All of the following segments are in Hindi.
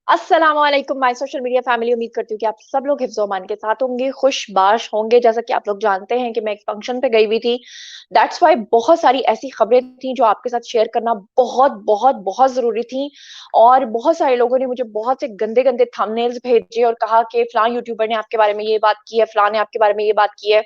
अस्सलामुअलैकुम माय सोशल मीडिया फैमिली। उम्मीद करती हूँ कि आप सब लोग हिफ्ज़-ओ अमान के साथ होंगे, खुशबाश होंगे। जैसा कि आप लोग जानते हैं कि मैं एक फंक्शन पे गई हुई थी। दैट्स व्हाई बहुत सारी ऐसी खबरें थी जो आपके साथ शेयर करना बहुत, बहुत, बहुत ज़रूरी थी। और बहुत सारे लोगों ने मुझे बहुत से गंदे-गंदे थंबनेल्स भेजे और कहा कि फलाँ यूट्यूबर ने आपके बारे में ये बात की है, फलाँ ने आपके बारे में ये बात की है।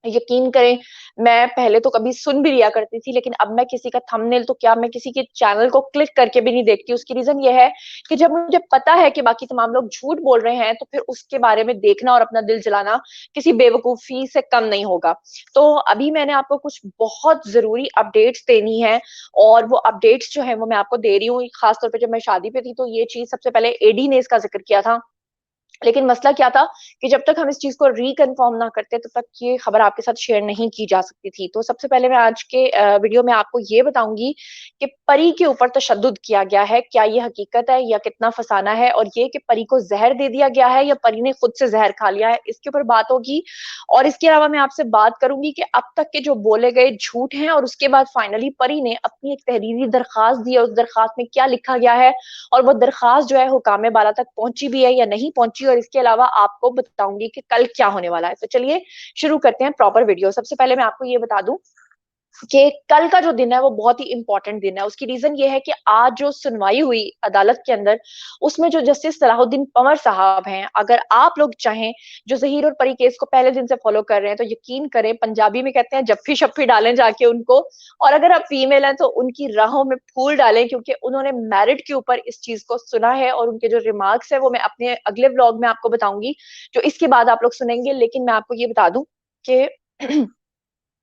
यकीन करें, मैं पहले तो कभी सुन भी लिया करती थी, लेकिन अब मैं किसी का थंबनेल तो क्या, मैं किसी के चैनल को क्लिक करके भी नहीं देखती। उसकी रीज़न ये है कि जब मुझे पता है कि बाकी तमाम लोग झूठ बोल रहे हैं, तो फिर उसके बारे में देखना और अपना दिल जलाना किसी बेवकूफ़ी से कम नहीं होगा। तो अभी मैंने आपको कुछ बहुत ज़रूरी अपडेट्स देनी है और वो अपडेट्स जो हैं, वो मैं आपको दे रही हूँ। ख़ास तौर पे जब मैं शादी पे थी, तो ये चीज़ सबसे पहले एडी ने इसका ज़िक्र किया था। लेकिन मसला क्या था कि जब तक हम इस चीज़ को रिकन्फर्म ना करते, तब तक ये खबर आपके साथ शेयर नहीं की जा सकती थी। तो सबसे पहले मैं आज के वीडियो में आपको ये बताऊँगी कि परी के ऊपर तशद्दुद किया गया है। क्या ये हकीकत है या कितना फसाना है? और ये कि परी को ज़हर दे दिया गया है या परी ने खुद से ज़हर खा लिया है, इसके ऊपर बात होगी। और इसके अलावा मैं आपसे बात करूँगी कि अब तक के जो बोले गए झूठ हैं और उसके बाद फाइनली परी ने अपनी एक तहरीरी दरख़्वास्त दी है, उस दरख़्वास्त में क्या लिखा गया है और वो दरख़्वास्त जो है हुकाम बाला तक पहुँची भी है या नहीं पहुँची, और इसके अलावा आपको बताऊँगी कि कल क्या होने वाला है। तो चलिए शुरू करते हैं प्रॉपर वीडियो। सबसे पहले मैं आपको ये बता दूँ कि कल का जो दिन है वो बहुत ही इम्पोर्टेंट दिन है। उसकी रीज़न ये है कि आज जो सुनवाई हुई अदालत के अंदर, उसमें जो जस्टिस सलाहुद्दीन पंवर साहब हैं, अगर आप लोग चाहें, जो ज़हीर और परी केस को पहले दिन से फ़ॉलो कर रहे हैं, तो यकीन करें, पंजाबी में कहते हैं जप्फी-शप्फी डालें जाके उनको। और अगर आप फीमेल हैं तो उनकी राहों में फूल डालें, क्योंकि उन्होंने मेरिट के ऊपर इस चीज़ को सुना है और उनके जो रिमार्क्स हैं वो मैं अपने अगले व्लॉग में आपको बताऊँगी, जो इसके बाद आप लोग सुनेंगे। लेकिन मैं आपको ये बता दूँ कि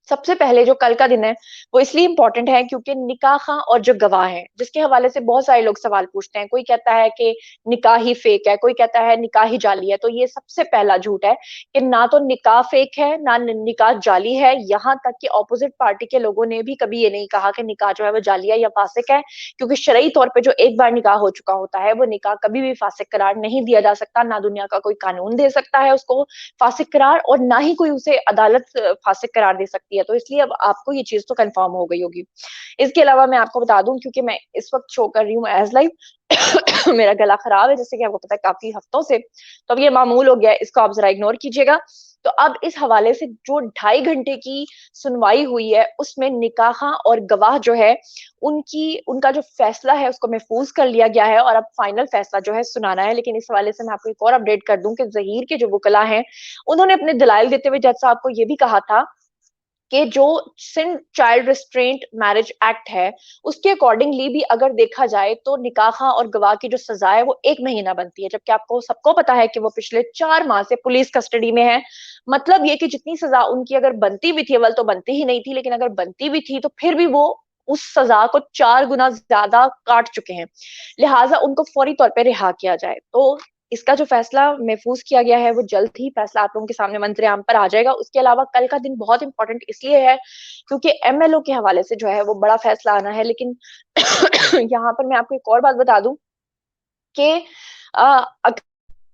सबसे पहले जो कल का दिन है, वो इसलिए इम्पोर्टेंट है क्योंकि निकाह ख़ां और जो गवाह हैं, जिसके हवाले से बहुत सारे लोग सवाल पूछते हैं। कोई कहता है कि निकाह ही फ़ेक है, कोई कहता है निकाह ही जाली है। तो ये सबसे पहला झूठ है कि ना तो निकाह फ़ेक है, ना न निकाह जाली है। यहाँ तक कि ऑपोज़िट पार्टी के लोगों ने भी कभी ये नहीं कहा कि निकाह जो है वो जाली है या फ़ासिक है, क्योंकि शरई तौर पे जो एक बार निकाह हो चुका होता है, वो निकाह कभी भी फ़ासिक करार नहीं दिया जा सकता। ना दुनिया का कोई कानून दे सकता है उसको फासिक करार, और ना ही कोई उसे अदालत फासिक करार दे सकती है। तो इसलिए अब आपको ये चीज़ तो कन्फर्म हो गई होगी। इसके अलावा मैं आपको बता दूँ, क्योंकि मैं इस वक़्त शो कर रही हूँ एज़ लाइव, मेरा गला खराब है जैसे कि आपको पता है काफ़ी हफ्तों से, तो अब ये मामूल हो गया है, इसको आप ज़रा इग्नोर कीजिएगा। तो अब इस हवाले से जो ढाई घंटे की सुनवाई हुई है, उसमें निकाह और गवाह जो है, उनका जो फैसला है उसको महफूज़ कर लिया गया है और अब फाइनल फैसला जो है सुनाना है। लेकिन इस हवाले से मैं आपको एक और अपडेट कर दूँ कि ज़हीर के जो वुकला हैं, उन्होंने अपने दलाइल देते हुए जज साहब को ये भी कहा था कि जो Sindh child restraint marriage act है, उसके अकॉर्डिंगली भी अगर देखा जाए तो निकाह और गवाह की जो सज़ा है वो 1 महीना बनती है, जबकि आपको सबको पता है कि वो पिछले 4 माह से पुलिस कस्टडी में है। मतलब ये कि जितनी सज़ा उनकी अगर बनती भी थी, अव्वल तो बनती ही नहीं थी, लेकिन अगर बनती भी थी तो फिर भी वो उस सज़ा को 4 गुना ज़्यादा काट चुके हैं। लिहाज़ा उनको फौरी तौर पे रिहा किया जाए। तो इसका जो फैसला महफूज़ किया गया है, वो जल्द ही फैसला आप लोगों के सामने मंजर-ए-आम पर आ जाएगा। उसके अलावा कल का दिन बहुत इम्पोर्टेंट इसलिए है, क्योंकि एमएलओ के हवाले से जो है वो बड़ा फैसला आना है। लेकिन यहाँ पर मैं आपको एक और बात बता दूँ कि अग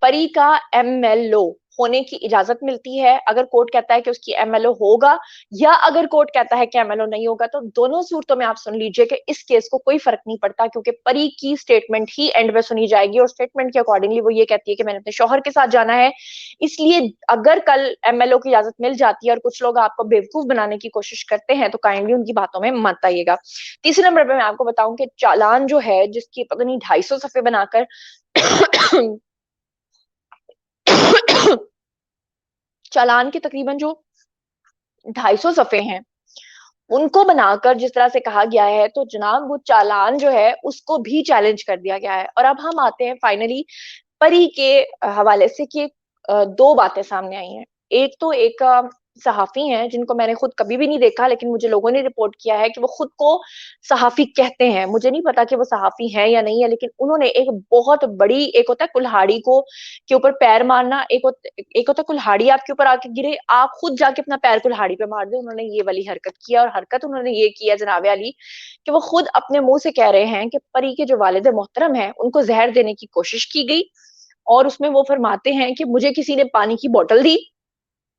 परी का एमएलओ होने की इजाज़त मिलती है, अगर कोर्ट कहता है कि उसकी एमएलओ होगा, या अगर कोर्ट कहता है कि एमएलओ नहीं होगा, तो दोनों सूरतों में आप सुन लीजिए कि इस केस को कोई फ़र्क नहीं पड़ता, क्योंकि परी की स्टेटमेंट ही एंड में सुनी जाएगी और स्टेटमेंट के अकॉर्डिंगली वो ये कहती है कि मैंने अपने शौहर के साथ जाना है। इसलिए अगर कल एमएलओ की इजाज़त मिल जाती है और कुछ लोग आपको बेवकूफ़ बनाने की कोशिश करते हैं, तो काइंडली उनकी बातों में मत आइएगा। तीसरे नंबर पे मैं आपको बताऊँ कि चालान जो है, जिसकी पता नहीं 250 सफ़े बनाकर चालान के तकरीबन जो 250 सफ़े हैं, उनको बनाकर जिस तरह से कहा गया है, तो जनाब वो चालान जो है उसको भी चैलेंज कर दिया गया है। और अब हम आते हैं फाइनली परी के हवाले से कि 2 बातें सामने आई हैं। एक तो एक सहाफ़ी हैं जिनको मैंने खुद कभी भी नहीं देखा, लेकिन मुझे लोगों ने रिपोर्ट किया है कि वो खुद को सहाफ़ी कहते हैं। मुझे नहीं पता कि वो सहाफ़ी हैं या नहीं है, लेकिन उन्होंने एक बहुत बड़ी, एक होता है कुल्हाड़ी को के ऊपर पैर मारना, एक होता है कुल्हाड़ी आपके ऊपर आके गिरे, आप खुद जाके अपना पैर कुल्हाड़ी पे मार दें। उन्होंने ये वाली हरकत की, और हरकत उन्होंने ये की है जनाब अली, कि वो खुद अपने मुँह से कह रहे हैं कि परी के जो वालिद मोहतरम हैं, उनको ज़हर देने की कोशिश की गई। और उसमें वो फरमाते हैं कि मुझे किसी ने पानी की बॉटल दी,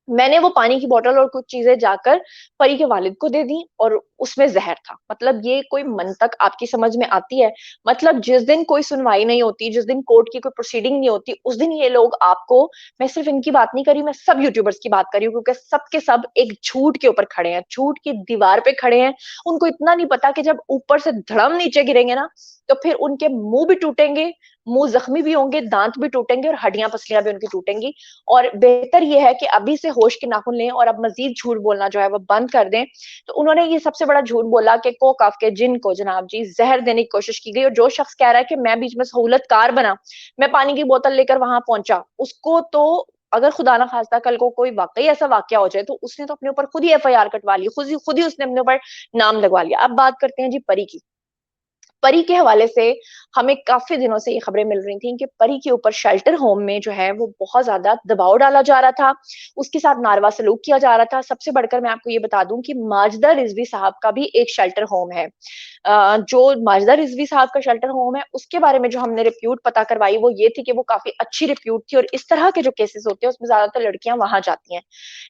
मैंने वो पानी की बॉटल और कुछ चीज़ें जाकर परी के वालिद को दे दी, और उसमें जहर था। मतलब ये कोई मंतक आपकी समझ में आती है? मतलब जिस दिन कोई सुनवाई नहीं होती, जिस दिन कोर्ट की कोई प्रोसीडिंग नहीं होती, उस दिन ये लोग आपको, मैं सिर्फ इनकी बात नहीं कर रही, मैं सब यूट्यूबर्स की बात कर रही हूँ, क्योंकि सब के सब एक झूठ के ऊपर खड़े हैं, झूठ की दीवार पे खड़े हैं। उनको इतना नहीं पता कि जब ऊपर से धड़म नीचे गिरेंगे ना, तो फिर उनके मुंह भी टूटेंगे, मुंह जख्मी भी होंगे, दांत भी टूटेंगे और हड्डियां पसलियां भी उनकी टूटेंगी। और बेहतर ये है कि अभी से होश के नाखून लें और अब मजीद झूठ बोलना जो है वो बंद कर दें। तो उन्होंने ये सबसे बड़ा झूठ बोला कि कोकाफ के जिन को जनाब जी जहर देने की कोशिश की गई, और जो शख्स कह रहा है कि मैं बीच में सहूलतकार बना, मैं पानी की बोतल लेकर वहां पहुंचा, उसको तो अगर खुदा ना खास्ता कल को कोई वाकई ऐसा वाकया हो जाए, तो उसने तो अपने ऊपर खुद ही एफआईआर कटवा ली, खुद ही उसने अपने ऊपर नाम लगवा लिया। अब बात करते हैं जी परी की। परी के हवाले से हमें काफी दिनों से ये खबरें मिल रही थी कि परी के ऊपर शेल्टर होम में जो है वो बहुत ज्यादा दबाव डाला जा रहा था, उसके साथ नारवा सलूक किया जा रहा था। सबसे बढ़कर मैं आपको ये बता दूं कि माजिदा रिजवी साहब का भी एक शेल्टर होम है। जो माजिदा रिजवी साहब का शेल्टर होम है, उसके बारे में जो हमने रिप्यूट पता करवाई वो ये थी कि वो काफी अच्छी रिप्यूट थी, और इस तरह के जो केसेस होते हैं उसमें ज्यादातर लड़कियां वहां जाती हैं।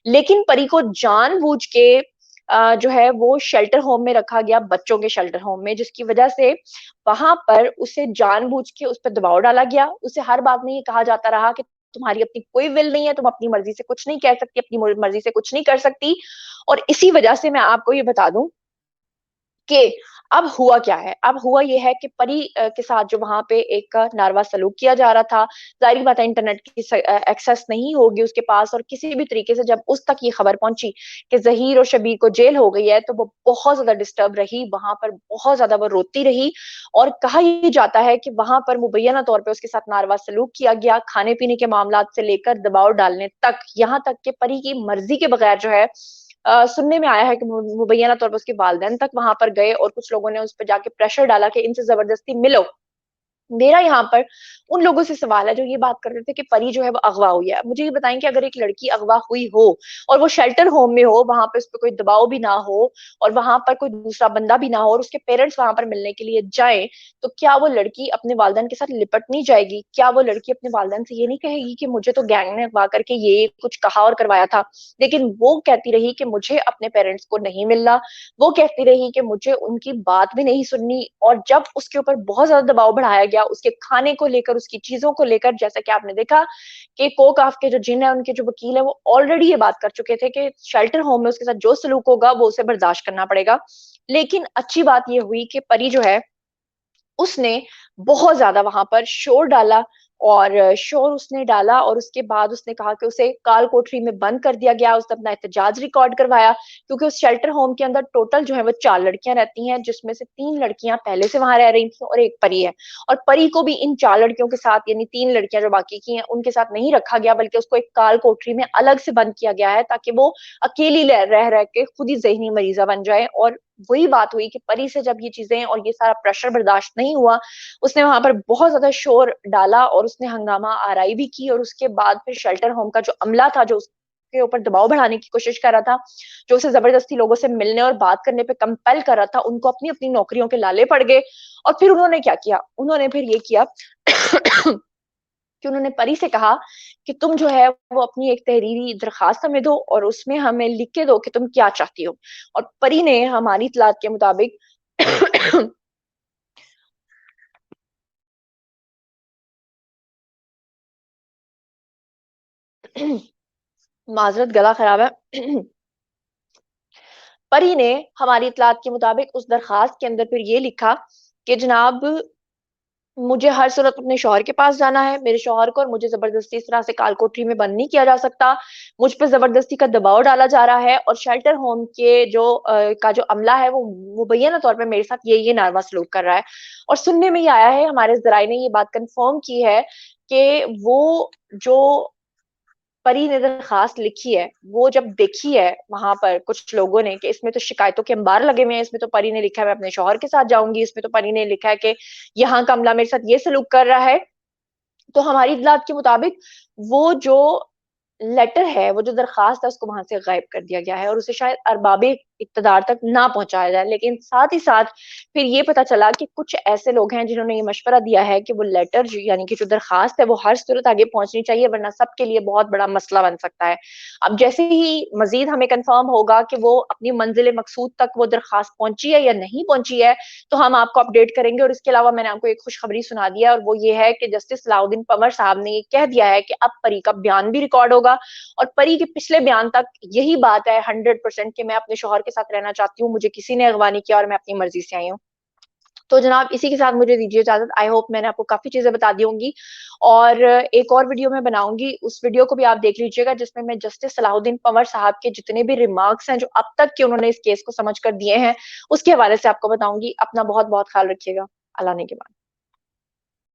लेकिन परी को जानबूझ के जो है वो शेल्टर होम में रखा गया, बच्चों के शेल्टर होम में, जिसकी वजह से वहां पर उसे जानबूझ के उस पर दबाव डाला गया। उसे हर बात में ये कहा जाता रहा कि तुम्हारी अपनी कोई विल नहीं है, तुम अपनी मर्जी से कुछ नहीं कह सकती, अपनी मर्जी से कुछ नहीं कर सकती। और इसी वजह से मैं आपको ये बता दूं कि अब हुआ क्या है? अब हुआ ये है कि परी के साथ जो वहां पे एक नारवा सलूक किया जा रहा था, जाहिर बात है इंटरनेट की एक्सेस नहीं होगी उसके पास, और किसी भी तरीके से जब उस तक ये खबर पहुंची कि जहीर और शबीर को जेल हो गई है, तो वो बहुत ज्यादा डिस्टर्ब रही, वहां पर बहुत ज्यादा वो रोती रही। और कहा यह जाता है कि वहां पर मुबैना तौर पर उसके साथ नारवा सलूक किया गया, खाने पीने के मामला से लेकर दबाव डालने तक, यहाँ तक कि परी की मर्जी के बगैर जो है सुनने में आया है कि मुबैना तौर पर उसके वालिदैन तक वहां पर गए, और कुछ लोगों ने उस पर जाके प्रेशर डाला कि इनसे जबरदस्ती मिलो। मेरा यहाँ पर उन लोगों से सवाल है जो ये बात कर रहे थे कि परी जो है वो अगवा हुई है। मुझे ये बताएं कि अगर एक लड़की अगवा हुई हो और वो शेल्टर होम में हो, वहां पे उस पर कोई दबाव भी ना हो, और वहां पर कोई दूसरा बंदा भी ना हो, और उसके पेरेंट्स वहां पर मिलने के लिए जाए, तो क्या वो लड़की अपने वालिदैन के साथ लिपट नहीं जाएगी? क्या वो लड़की अपने वालिदैन से ये नहीं कहेगी कि मुझे तो गैंग ने अगवा करके ये कुछ कहा और करवाया था, लेकिन वो कहती रही कि मुझे अपने पेरेंट्स को नहीं मिलना, वो कहती रही कि मुझे उनकी बात भी नहीं सुननी। और जब उसके ऊपर बहुत ज्यादा दबाव बढ़ाया गया, उसके खाने को लेकर, उसकी चीजों को लेकर, जैसा कि आपने देखा कि कोकाफ के जो जिन है, उनके जो वकील है, वो ऑलरेडी ये बात कर चुके थे कि शेल्टर होम में उसके साथ जो सलूक होगा वो उसे बर्दाश्त करना पड़ेगा। लेकिन अच्छी बात ये हुई कि परी जो है उसने बहुत ज्यादा वहां पर शोर डाला, और शोर उसने डाला, और उसके बाद उसने कहा कि उसे काल कोठरी में बंद कर दिया गया। उसने अपना एहतजाज रिकॉर्ड करवाया, क्योंकि उस शेल्टर होम के अंदर टोटल जो है वो 4 लड़कियां रहती हैं, जिसमें से 3 लड़कियां पहले से वहां रह रही थी और एक परी है। और परी को भी इन 4 लड़कियों के साथ, यानी 3 लड़कियां जो बाकी की हैं, उनके साथ नहीं रखा गया, बल्कि उसको एक काल कोठरी में अलग से बंद किया गया है, ताकि वो अकेली रह रह के खुद ही जहनी मरीजा बन जाए। और वही बात हुई कि परी से जब ये चीजें और ये सारा प्रेशर बर्दाश्त नहीं हुआ, उसने वहां पर बहुत ज्यादा शोर डाला, और उसने हंगामा आराई भी की। और उसके बाद फिर शेल्टर होम का जो अमला था, जो उसके ऊपर दबाव बढ़ाने की कोशिश कर रहा था, जो उसे जबरदस्ती लोगों से मिलने और बात करने पे कंपेल कर रहा था, उनको अपनी अपनी नौकरियों के लाले पड़ गए। और फिर उन्होंने क्या किया? उन्होंने फिर ये किया कि उन्होंने परी से कहा कि तुम जो है वो अपनी एक तहरीरी दरखास्त हमें दो, और उसमें हमें लिख के दो कि तुम क्या चाहती हो। और परी ने हमारी इतलात के मुताबिक माजरत, गला खराब है। परी ने हमारी इतलात के मुताबिक उस दरखास्त के अंदर फिर ये लिखा कि जनाब, मुझे हर सूरत अपने शौहर के पास जाना है, मेरे शौहर को और मुझे जबरदस्ती इस तरह से कालकोठरी में बंद नहीं किया जा सकता, मुझ पर जबरदस्ती का दबाव डाला जा रहा है। और शेल्टर होम के जो का जो अमला है वो मुबैना तौर पर मेरे साथ ये नारवा सलूक कर रहा है। और सुनने में ये आया है, हमारे जराए ने ये बात कंफर्म की है कि वो जो परी ने दरखास्त लिखी है, वो जब देखी है वहां पर कुछ लोगों ने कि इसमें तो शिकायतों के अंबार लगे हुए हैं, इसमें तो परी ने लिखा है मैं अपने शौहर के साथ जाऊंगी, इसमें तो परी ने लिखा है कि यहाँ का अमला मेरे साथ ये सलूक कर रहा है, तो हमारी इतलात के मुताबिक वो जो लेटर है, वो जो दरखास्त है, उसको वहां से गायब कर दिया गया है, और उसे शायद अरबाबे इक़्तिदार तक ना पहुँचाया जाए। लेकिन साथ ही साथ फिर ये पता चला कि कुछ ऐसे लोग हैं जिन्होंने ये मशवरा दिया है कि वो लेटर जो यानी कि जो दरख़्वास्त है वो हर सूरत आगे पहुँचनी चाहिए वरना सबके लिए बहुत बड़ा मसला बन सकता है। अब जैसे ही मज़ीद हमें कन्फ़र्म होगा कि वो अपनी मंज़िल मक़सूद तक वो दरख़्वास्त पहुँची है या नहीं पहुँची है, तो हम आपको अपडेट करेंगे और इसके अलावा मैंने आपको एक खुशखबरी सुना दी है और वो ये है कि जस्टिस सलाउद्दीन पंवर साहब ने ये कह दिया है कि अब परी का बयान भी रिकॉर्ड होगा और परी के पिछले बयान तक यही बात है 100% कि मैं अपने शौहर के साथ रहना चाहती हूँ, मुझे किसी ने अगवा नहीं किया और मैं अपनी मर्ज़ी से आई हूँ। तो जनाब इसी के साथ मुझे दीजिए इजाज़त। आई होप मैंने आपको काफ़ी चीज़ें बता दी होंगी और एक और वीडियो मैं बनाऊँगी, उस वीडियो को भी आप देख लीजिएगा जिसमें मैं जस्टिस सलाहुद्दीन पंवर साहब के जितने भी रिमार्क्स हैं जो अब तक के उन्होंने इस केस को समझ कर दिए हैं, उसके हवाले से आपको बताऊँगी। अपना बहुत-बहुत ख़्याल रखिएगा। अल्लाह ने के बाद।